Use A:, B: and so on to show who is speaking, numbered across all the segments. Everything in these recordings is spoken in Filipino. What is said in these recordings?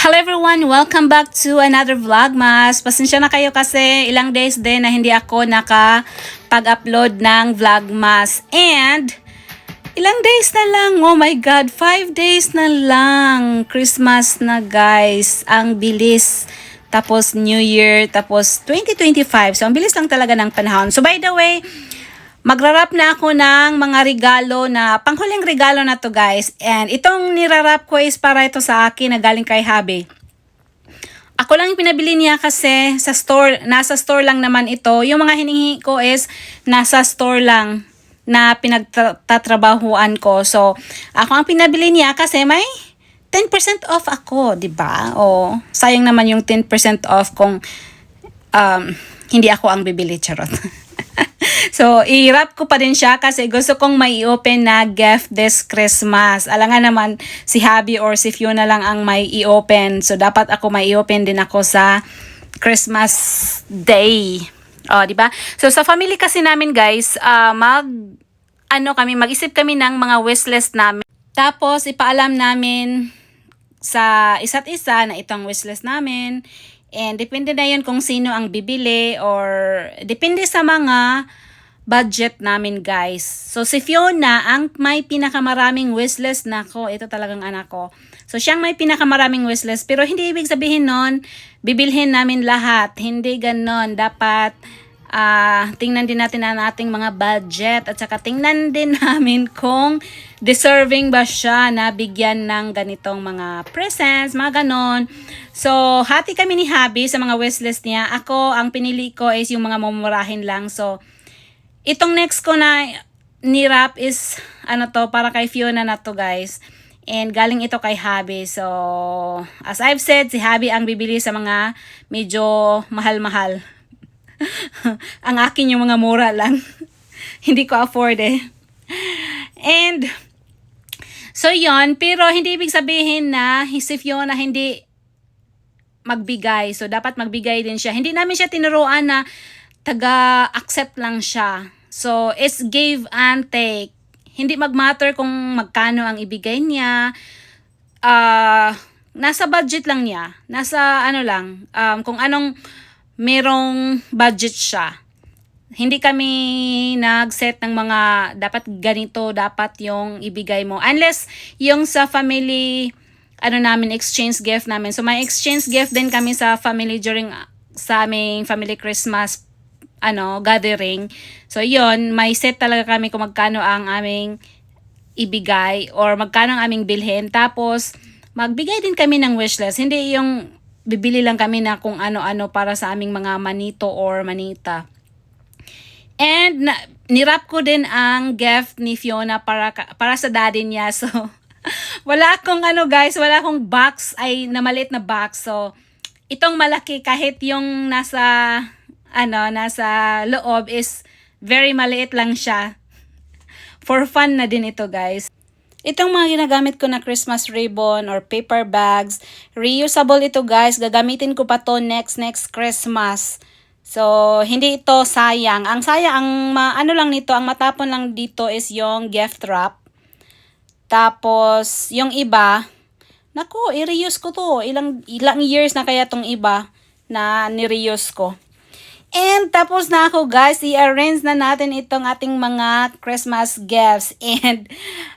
A: Hello everyone! Welcome back to another Vlogmas. Pasensya na kayo kasi ilang days din na hindi ako nakapag-upload ng Vlogmas. And ilang days na lang, oh my God, 5 days na lang. Christmas na guys, ang bilis. Tapos New Year, tapos 2025. So ang bilis lang talaga ng panahon. So by the way, magrarap na ako ng mga regalo na, panghuling regalo na to guys. And itong nirarap ko is para ito sa akin na galing kay Habi. Ako lang yung pinabili niya kasi sa store, nasa store lang naman ito. Yung mga hiningi ko is nasa store lang na pinagtatrabahuan ko. So, ako ang pinabili niya kasi may 10% off ako, di ba? O, sayang naman yung 10% off kung hindi ako ang bibili, charot. So, i-wrap ko pa din siya kasi gusto kong may i-open na gift this Christmas. Alangan naman si Habi or si Fiona lang ang may i-open. So, dapat ako may i-open din ako sa Christmas Day. Oh, di ba? So, sa family kasi namin, guys, mag-isip kami ng mga wishlist namin. Tapos, ipaalam namin sa isa't isa na itong wishlist namin. And depende na yun kung sino ang bibili or depende sa mga budget namin guys. So si Fiona ang may pinakamaraming wishlist na ko. Ito talagang anak ko. So siyang may pinakamaraming wishlist. Pero hindi ibig sabihin nun, bibilhin namin lahat. Hindi ganon. Dapat tingnan din natin ang ating mga budget at saka tingnan din namin kung deserving ba siya na bigyan ng ganitong mga presents, mga ganon. So, hati kami ni Habi sa mga wishlist niya. Ako, ang pinili ko is yung mga mumurahin lang. So, itong next ko na nirap is, para kay Fiona na to guys. And galing ito kay Habi. So, as I've said, si Habi ang bibili sa mga medyo mahal-mahal. Ang akin yung mga mura lang. Hindi ko afford eh. And, so yon, pero hindi ibig sabihin na si Fiona hindi magbigay. So, dapat magbigay din siya. Hindi namin siya tinuruan na taga-accept lang siya. So, it's give and take. Hindi mag-matter kung magkano ang ibigay niya. Nasa budget lang niya. Nasa kung anong merong budget siya. Hindi kami nag-set ng mga dapat ganito, dapat yung ibigay mo. Unless yung sa family, namin, exchange gift namin. So, may exchange gift din kami sa family during sa aming family Christmas gathering. So, yon, may set talaga kami kung magkano ang aming ibigay or magkano ang aming bilhin. Tapos, magbigay din kami ng wishlist. Hindi yung bibili lang kami na kung ano-ano para sa aming mga manito or manita. And nirap ko din ang gift ni Fiona para sa daddy niya. So, wala akong guys, wala akong box na maliit na box. So, itong malaki kahit yung nasa loob is very maliit lang siya. For fun na din ito guys. Itong mga ginagamit ko na Christmas ribbon or paper bags, reusable ito guys. Gagamitin ko pa to next Christmas. So, hindi ito sayang. Ang sayang, lang nito, ang matapon lang dito is yung gift wrap. Tapos, yung iba, naku, i-reuse ko to. Ilang years na kaya tong iba na ni-reuse ko. And tapos na ako guys, i-arrange na natin itong ating mga Christmas gifts. And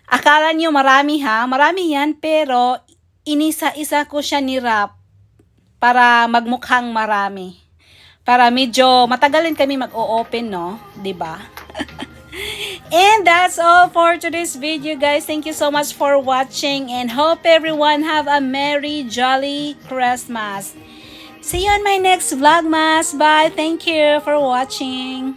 A: akala nyo marami marami yan, pero inisa-isa ko siya ni-wrap para magmukhang marami. Para medyo matagalin kami mag-o-open, no? Diba? And that's all for today's video guys. Thank you so much for watching and hope everyone have a merry, jolly Christmas. See you on my next Vlogmas. Bye. Thank you for watching.